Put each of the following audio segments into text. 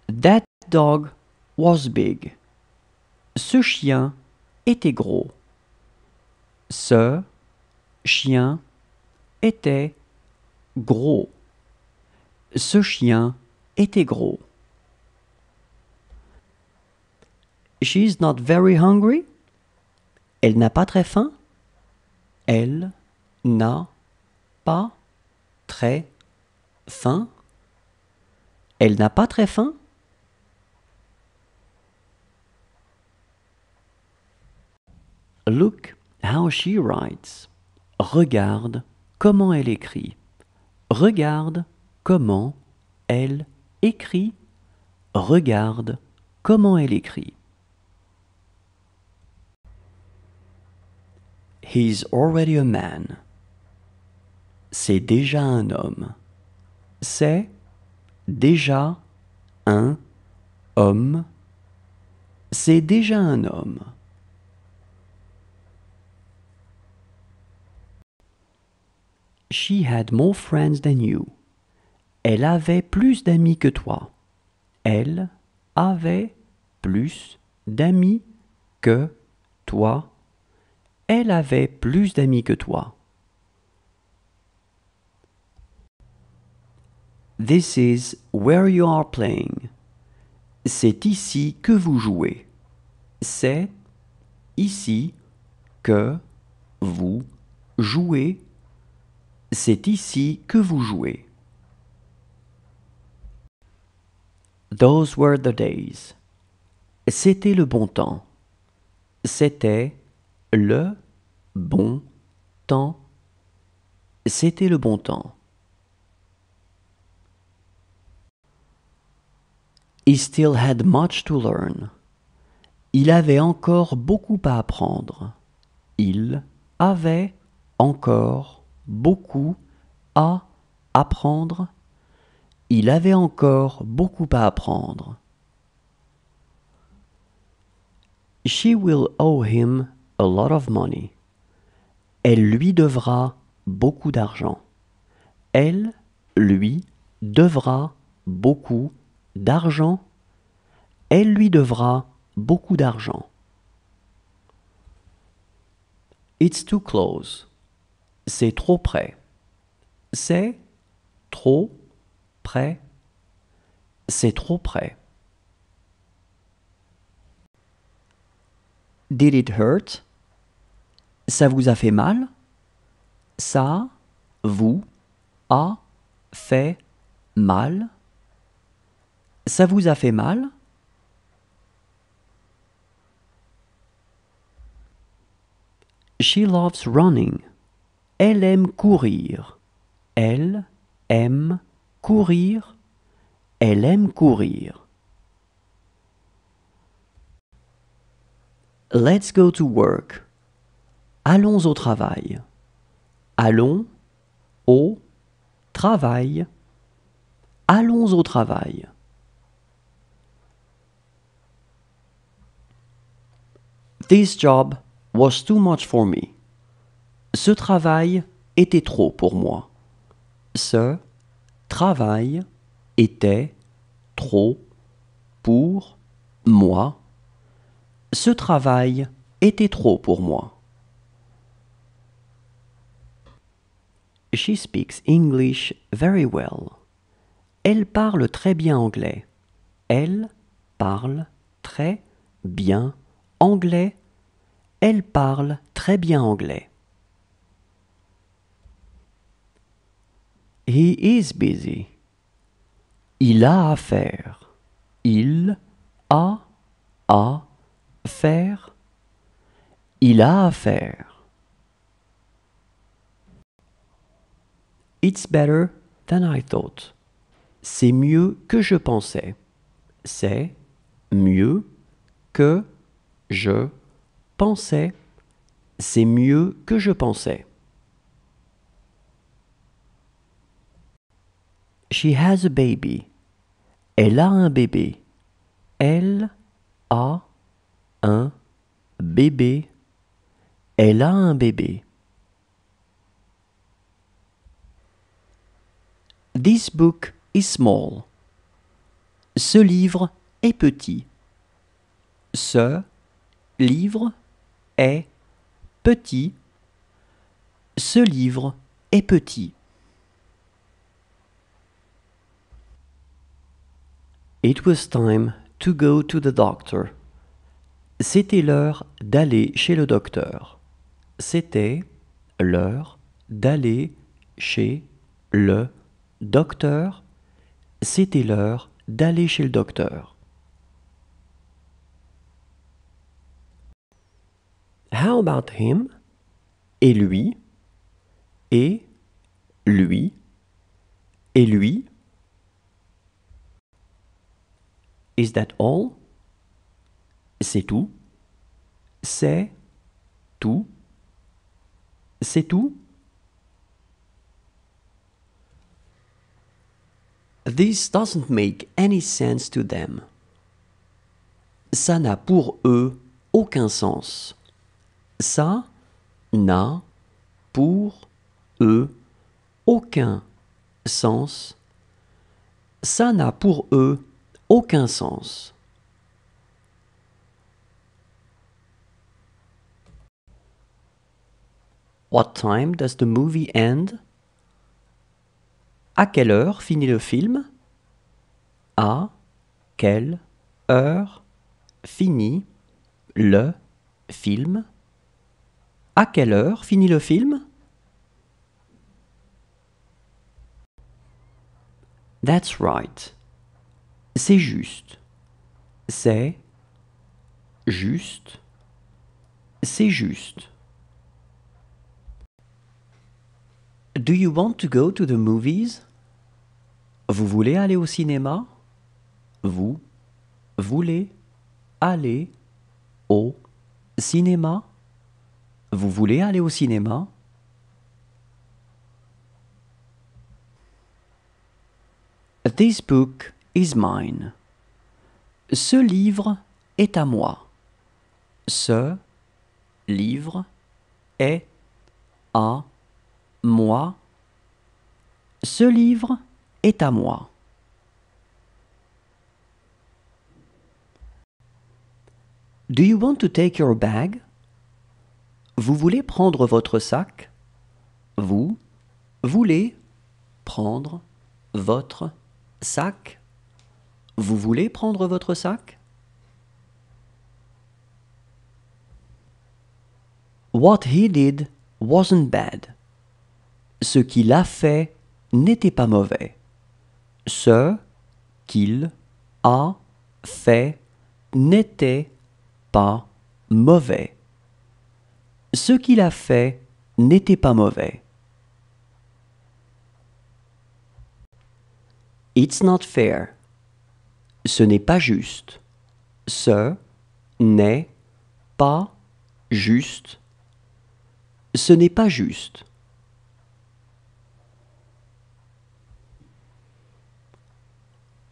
That dog was big. Ce chien était gros. Ce chien était gros. Ce chien était gros. She's not very hungry. Elle n'a pas très faim. Elle n'a pas très faim. Elle n'a pas très faim. Look how she writes. Regarde comment elle écrit. Regarde comment elle écrit. Regarde comment elle écrit. He's already a man. C'est déjà un homme. C'est déjà un homme. C'est déjà un homme. She had more friends than you. Elle avait plus d'amis que toi. Elle avait plus d'amis que toi. Elle avait plus d'amis que toi. This is where you are playing. C'est ici que vous jouez. C'est ici que vous jouez. C'est ici que vous jouez. Those were the days. C'était le bon temps. C'était le bon temps. C'était le bon temps. He still had much to learn. Il avait encore beaucoup à apprendre. Il avait encore beaucoup à apprendre. Il avait encore beaucoup à apprendre. She will owe him a lot of money. Elle lui devra beaucoup d'argent. Elle lui devra beaucoup d'argent. Elle lui devra beaucoup d'argent. It's too close. C'est trop près. C'est trop près. C'est trop près. Did it hurt? Ça vous a fait mal? Ça vous a fait mal? Ça vous a fait mal? She loves running. Elle aime courir. Elle aime courir. Elle aime courir. Let's go to work. Allons au travail. Allons au travail. Allons au travail. This job was too much for me. Ce travail était trop pour moi. Ce travail était trop pour moi. Ce travail était trop pour moi. She speaks English very well. Elle parle très bien anglais. Elle parle très bien anglais. Elle parle très bien anglais. He is busy. Il a à faire. Il a à faire. Il a à faire. It's better than I thought. C'est mieux que je pensais. C'est mieux que je pensais. C'est mieux que je pensais. She has a baby. Elle a un bébé. Elle a un bébé. Elle a un bébé. This book is small. Ce livre est petit. Ce livre est petit. Ce livre est petit. It was time to go to the doctor. C'était l'heure d'aller chez le docteur. C'était l'heure d'aller chez le docteur. C'était l'heure d'aller chez le docteur. How about him? Et lui? Et lui? Et lui? Is that all? C'est tout? C'est tout? C'est tout? This doesn't make any sense to them. Ça n'a pour eux aucun sens. Ça n'a pour eux aucun sens. Ça n'a pour eux aucun sens. What time does the movie end? À quelle heure finit le film? À quelle heure finit le film? À quelle heure finit le film? That's right. C'est juste. C'est juste. C'est juste. Do you want to go to the movies? Vous voulez aller au cinéma? Vous voulez aller au cinéma? Vous voulez aller au cinéma? This book is mine. Ce livre est à moi. Ce livre est à moi. Ce livre est à moi. Do you want to take your bag? Vous voulez prendre votre sac? Vous voulez prendre votre sac? Vous voulez prendre votre sac? What he did wasn't bad. Ce qu'il a fait n'était pas mauvais. Ce qu'il a fait n'était pas mauvais. Ce qu'il a fait n'était pas mauvais. It's not fair. Ce n'est pas juste. Ce n'est pas juste. Ce n'est pas juste.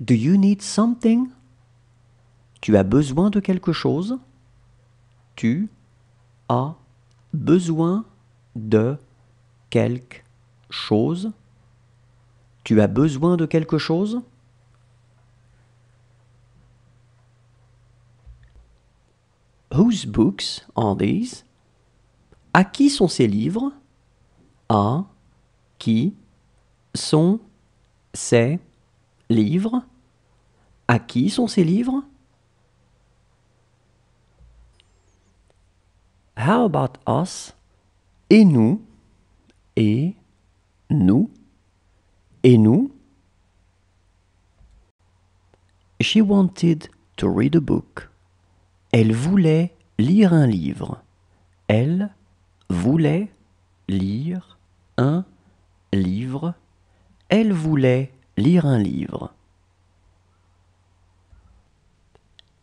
Do you need something? Tu as besoin de quelque chose? Tu as besoin de quelque chose? Tu as besoin de quelque chose? Whose books are these? À qui sont ces livres? À qui sont ces livres? À qui sont ces livres? How about us? Et nous? Et nous? Et nous? She wanted to read a book. Elle voulait lire un livre. Elle voulait lire un livre. Elle voulait lire un livre.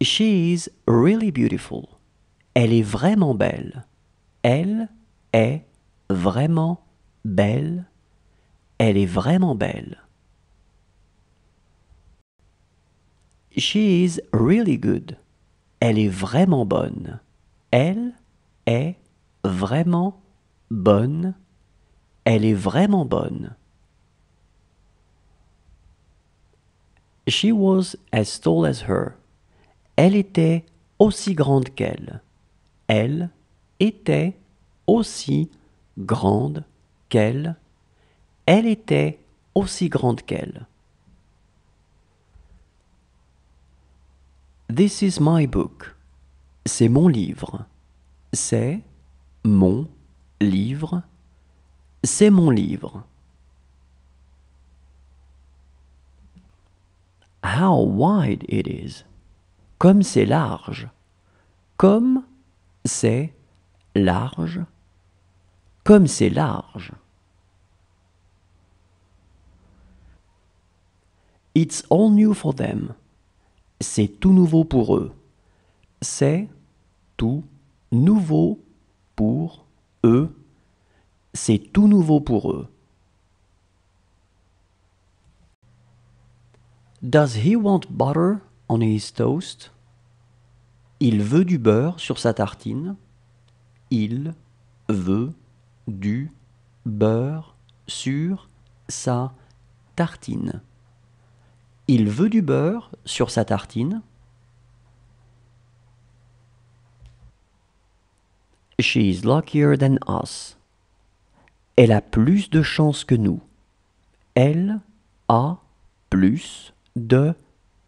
She is really beautiful. Elle est vraiment belle. Elle est vraiment belle. Elle est vraiment belle. She is really good. Elle est vraiment bonne. Elle est vraiment bonne. Elle est vraiment bonne. She was as tall as her. Elle était aussi grande qu'elle. Elle était aussi grande qu'elle. Elle était aussi grande qu'elle. This is my book. C'est mon livre. C'est mon livre. C'est mon livre. How wide it is. Comme c'est large. Comme c'est large. Comme c'est large. It's all new for them. C'est tout nouveau pour eux. C'est tout nouveau pour eux. C'est tout nouveau pour eux. Does he want butter on his toast? Il veut du beurre sur sa tartine. Il veut du beurre sur sa tartine. Il veut du beurre sur sa tartine. She is luckier than us. Elle a plus de chance que nous. Elle a plus de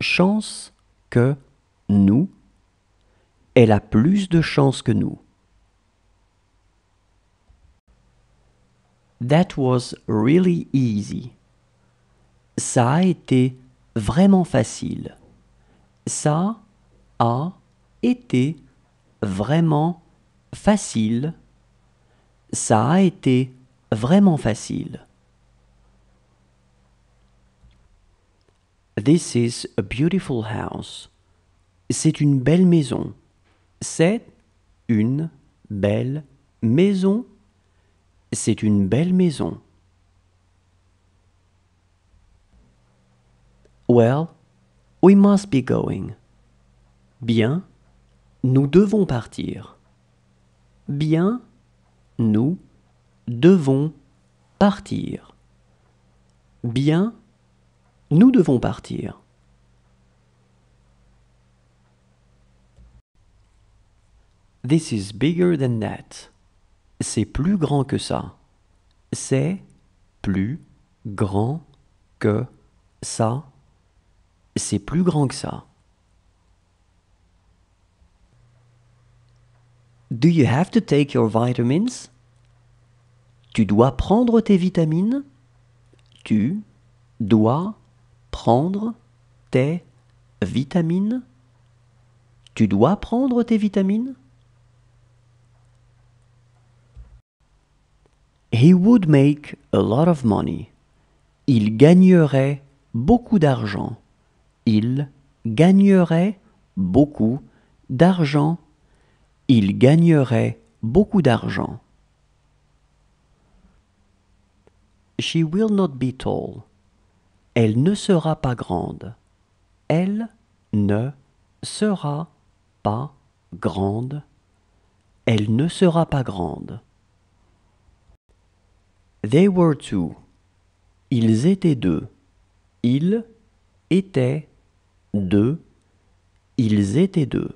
chance que nous. Elle a plus de chance que nous. That was really easy. Ça a été vraiment facile. Ça a été vraiment facile. Ça a été vraiment facile. This is a beautiful house. C'est une belle maison. C'est une belle maison. C'est une belle maison. Well, we must be going. Bien, nous devons partir. Bien, nous devons partir. Bien, nous devons partir. This is bigger than that. C'est plus grand que ça. C'est plus grand que ça. C'est plus grand que ça. Do you have to take your vitamins? Tu dois prendre tes vitamines? Tu dois prendre tes vitamines? Tu dois prendre tes vitamines? He would make a lot of money. Il gagnerait beaucoup d'argent. Il gagnerait beaucoup d'argent. Il gagnerait beaucoup d'argent. She will not be tall. Elle ne sera pas grande. Elle ne sera pas grande. Elle ne sera pas grande. They were two. Ils étaient deux. Ils étaient deux. Ils étaient deux.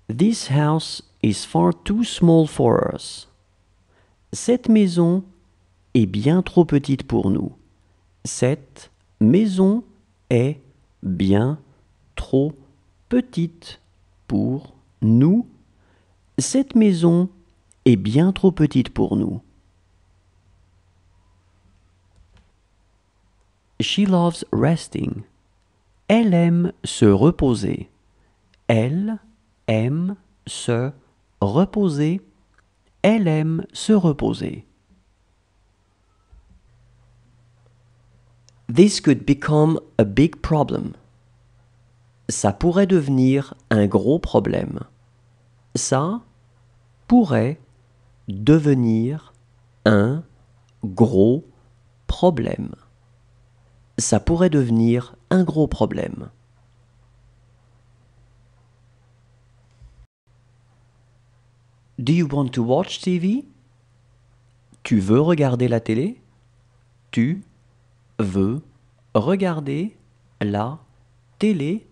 This house is far too small for us. Cette maison est bien trop petite pour nous. Cette maison est bien trop petite pour nous. Cette maison est bien trop petite pour nous. She loves resting. Elle aime se reposer. Elle aime se reposer. Elle aime se reposer. This could become a big problem. Ça pourrait devenir un gros problème. Ça pourrait devenir un gros problème. Ça pourrait devenir un gros problème. Do you want to watch TV? Tu veux regarder la télé? Tu veux regarder la télé?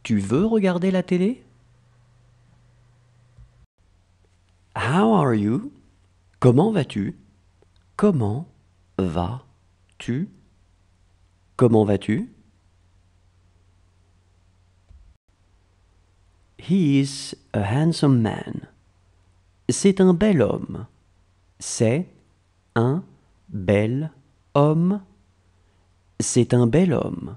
Tu veux regarder la télé? How are you? Comment vas-tu? Comment vas-tu? Comment vas-tu? He is a handsome man. C'est un bel homme. C'est un bel homme. C'est un bel homme.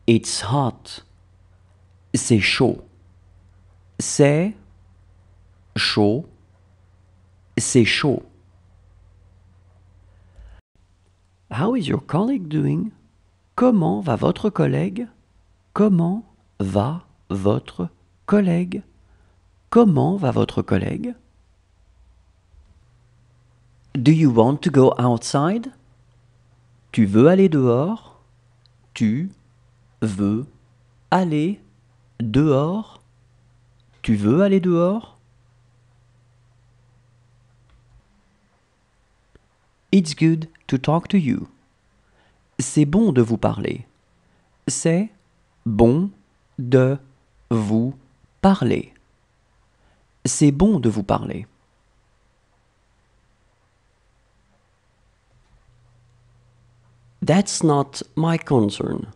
It's hot. C'est chaud. C'est chaud. C'est chaud. How is your colleague doing? Comment va votre collègue? Comment va votre collègue? Comment va votre collègue? Do you want to go outside? Tu veux aller dehors? Tu veux aller dehors? Tu veux aller dehors? It's good to talk to you. C'est bon de vous parler. C'est bon de vous parler. C'est bon de vous parler. That's not my concern.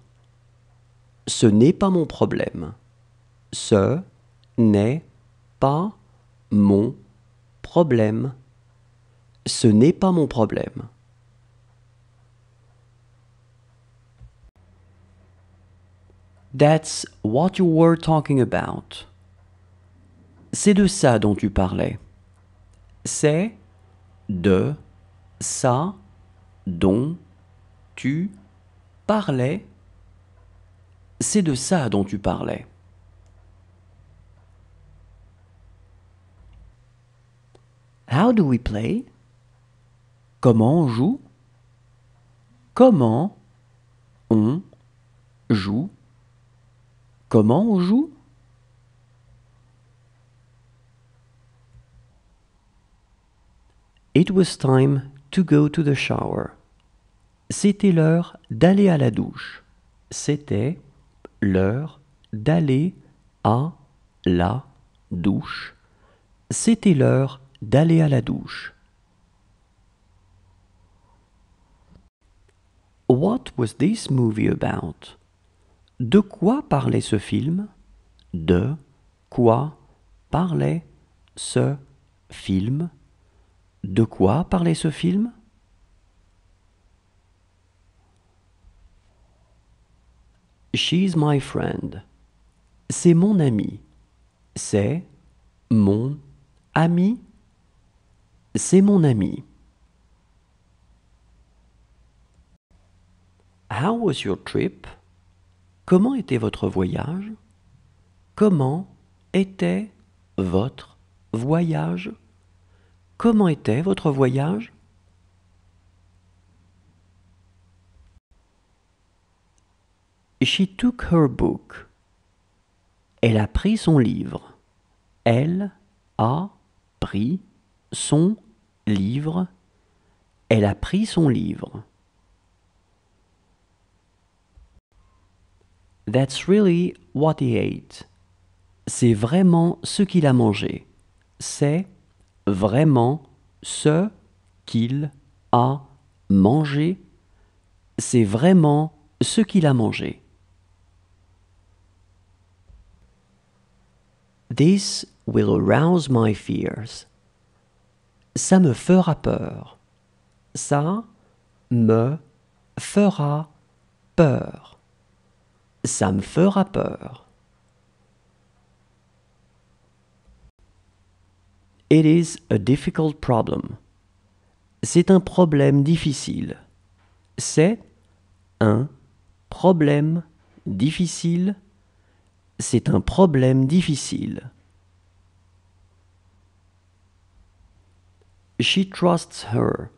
Ce n'est pas mon problème. Ce n'est pas mon problème. Ce n'est pas mon problème. That's what you were talking about. C'est de ça dont tu parlais. C'est de ça dont tu parlais. C'est de ça dont tu parlais. How do we play? Comment on joue? Comment on joue? Comment on joue? It was time to go to the shower. C'était l'heure d'aller à la douche. C'était l'heure d'aller à la douche. C'était l'heure d'aller à la douche. What was this movie about? De quoi parlait ce film? De quoi parlait ce film? De quoi parlait ce film? She's my friend. C'est mon ami. C'est mon ami. C'est mon ami. How was your trip? Comment était votre voyage? Comment était votre voyage? Comment était votre voyage? She took her book. Elle a pris son livre. Elle a pris son livre. Elle a pris son livre. That's really what he ate. C'est vraiment ce qu'il a mangé. C'est vraiment ce qu'il a mangé. C'est vraiment ce qu'il a mangé. This will arouse my fears. Ça me fera peur. Ça me fera peur. Ça me fera peur. It is a difficult problem. C'est un problème difficile. C'est un problème difficile. C'est un problème difficile. She trusts her.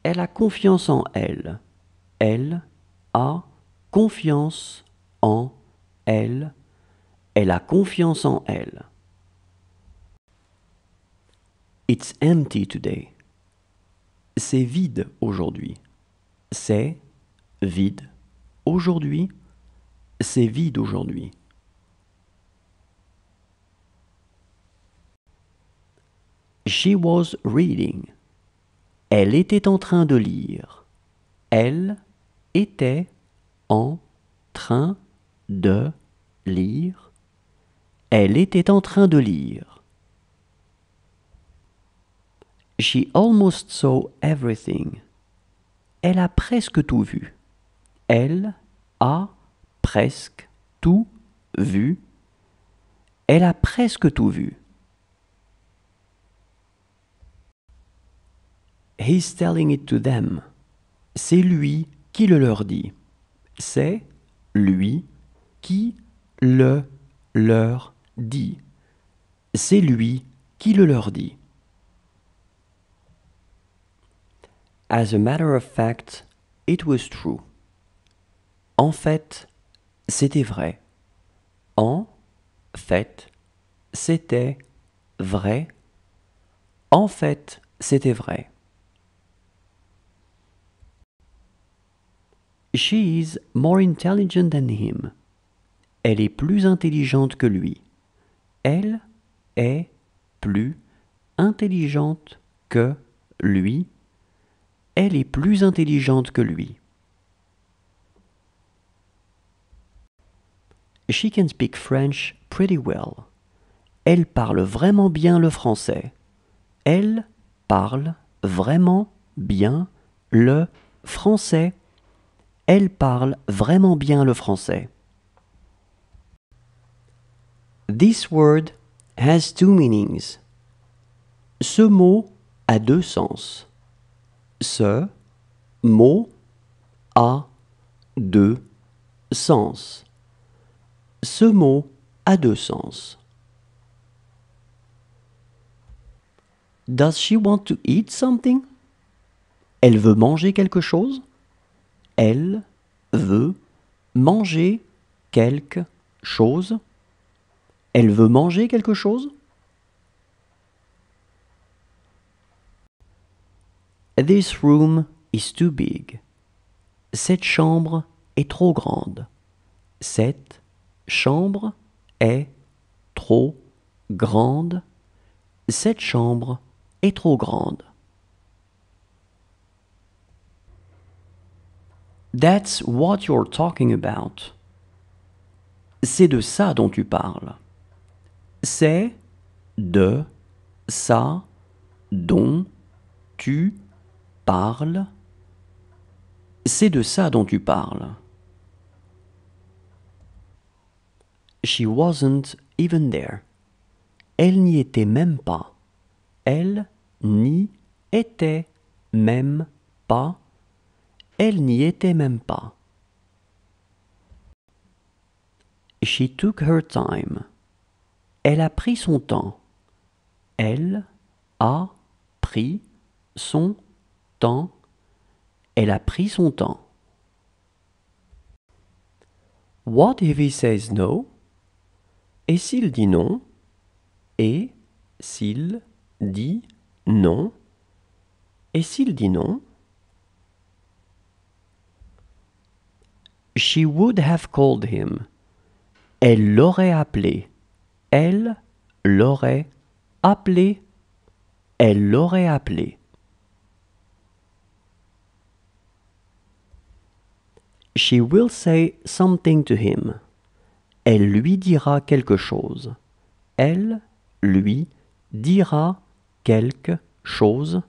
Elle a confiance en elle. Elle a confiance en elle. Elle a confiance en elle. It's empty today. c'est vide aujourd'hui. C'est vide. Aujourd'hui, c'est vide aujourd'hui. She was reading. Elle était en train de lire. Elle était en train de lire. Elle était en train de lire. She almost saw everything. Elle a presque tout vu. Elle a presque tout vu. Elle a presque tout vu. He's telling it to them. C'est lui qui le leur dit. C'est lui qui le leur dit. C'est lui qui le leur dit. As a matter of fact, it was true. En fait, c'était vrai. En fait, c'était vrai. En fait, c'était vrai. She is more intelligent than him. Elle est plus intelligente que lui. Elle est plus intelligente que lui. Elle est plus intelligente que lui. She can speak French pretty well. Elle parle vraiment bien le français. Elle parle vraiment bien le français. Elle parle vraiment bien le français. This word has two meanings. Ce mot a deux sens. Ce mot a deux sens. Ce mot a deux sens. Does she want to eat something? Elle veut manger quelque chose? Elle veut manger quelque chose? Elle veut manger quelque chose? This room is too big. Cette chambre est trop grande. Cette chambre est trop grande. Cette chambre est trop grande. That's what you're talking about. C'est de ça dont tu parles. C'est de ça dont tu parles. C'est de ça dont tu parles. She wasn't even there. Elle n'y était même pas. Elle n'y était même pas. Elle n'y était même pas. She took her time. Elle a pris son temps. Elle a pris son temps. Elle a pris son temps. What if he says no? Et s'il dit non? Et s'il dit non? Et s'il dit non? She would have called him. Elle l'aurait appelé. Elle l'aurait appelé. Elle l'aurait appelé. She will say something to him. Elle lui dira quelque chose. Elle lui dira quelque chose.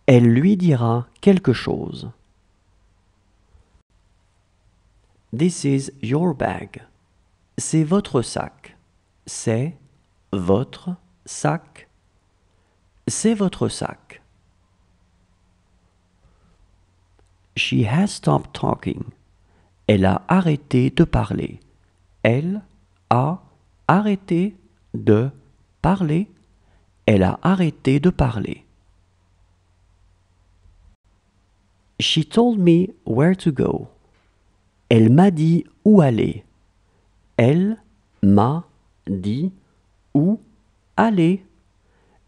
Elle lui dira quelque chose. This is your bag. C'est votre sac. C'est votre sac. C'est votre sac. She has stopped talking. Elle a arrêté de parler. Elle a arrêté de parler. Elle a arrêté de parler. She told me where to go. Elle m'a dit où aller. Elle m'a dit où aller.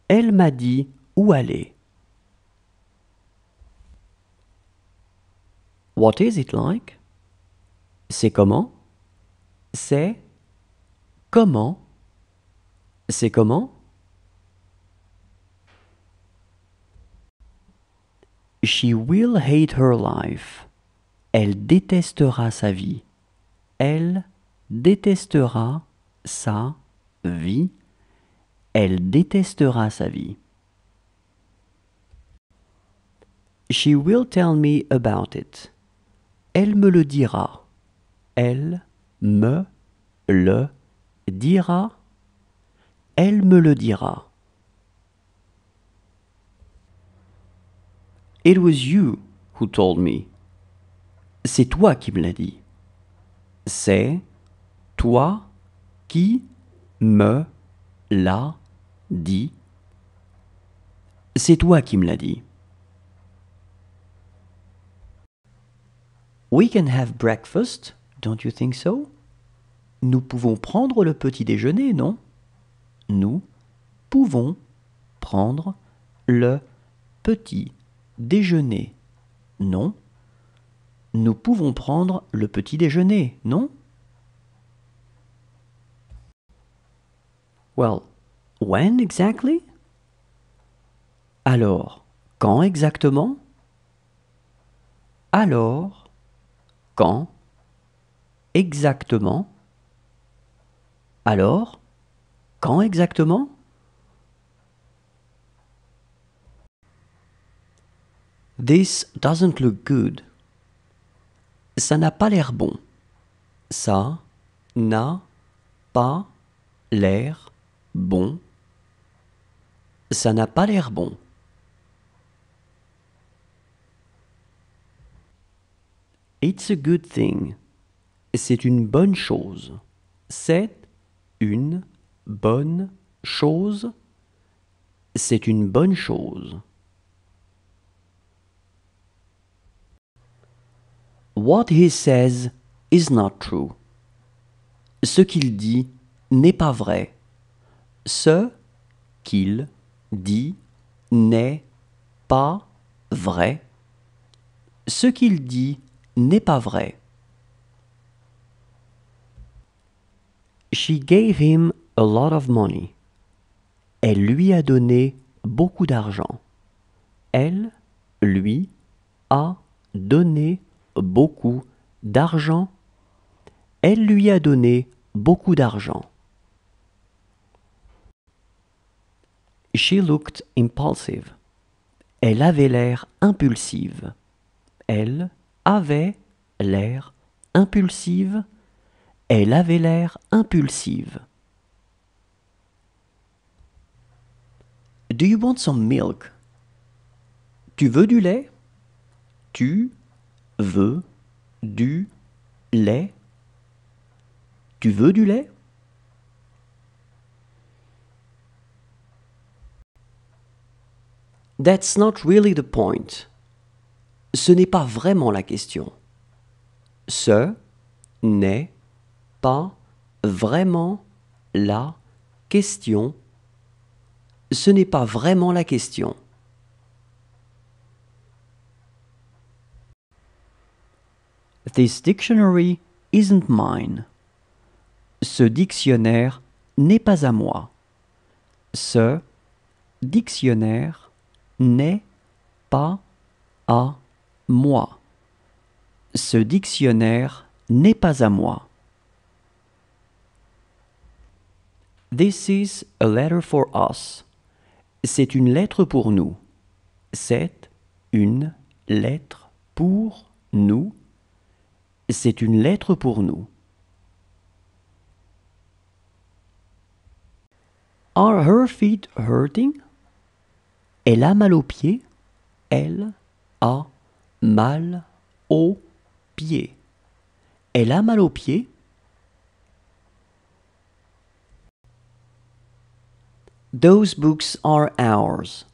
Elle m'a dit où aller. What is it like? C'est comment? C'est comment? C'est comment? She will hate her life. Elle détestera sa vie. Elle détestera sa vie. Elle détestera sa vie. She will tell me about it. Elle me le dira. Elle me le dira. Elle me le dira. It was you who told me. C'est toi qui me l'as dit. C'est toi qui me l'as dit. C'est toi qui me l'as dit. We can have breakfast, don't you think so? Nous pouvons prendre le petit déjeuner, non? Nous pouvons prendre le petit déjeuner, non? Nous pouvons prendre le petit déjeuner, non? Well, when exactly? Alors, quand exactement? Alors, quand exactement? Alors, quand exactement? This doesn't look good. Ça n'a pas l'air bon. Ça n'a pas l'air bon. Ça n'a pas l'air bon. It's a good thing. C'est une bonne chose. C'est une bonne chose. C'est une bonne chose. What he says is not true. Ce qu'il dit n'est pas vrai. Ce qu'il dit n'est pas vrai. Ce qu'il dit n'est pas vrai. She gave him a lot of money. Elle lui a donné beaucoup d'argent. Elle lui a donné beaucoup d'argent. Elle lui a donné beaucoup d'argent. She looked impulsive. Elle avait l'air impulsive. Elle avait l'air impulsive. Elle avait l'air impulsive. Do you want some milk? Tu veux du lait? Tu veux du lait? Tu veux du lait? That's not really the point. Ce n'est pas vraiment la question. Ce n'est pas vraiment la question. Ce n'est pas vraiment la question. This dictionary isn't mine. Ce dictionnaire n'est pas à moi. Ce dictionnaire n'est pas à moi. Ce dictionnaire n'est pas à moi. This is a letter for us. C'est une lettre pour nous. C'est une lettre pour nous. C'est une lettre pour nous. Are her feet hurting? Elle a mal aux pieds. Elle a mal aux pieds. Elle a mal aux pieds. Those books are ours.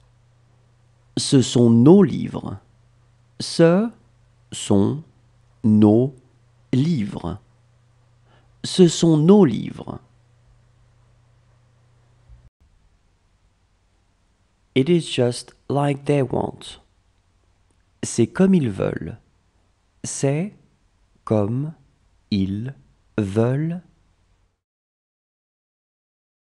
Ce sont nos livres. Ce sont nos livres. Ce sont nos livres. It is just like they want. C'est comme ils veulent. c'est comme ils veulent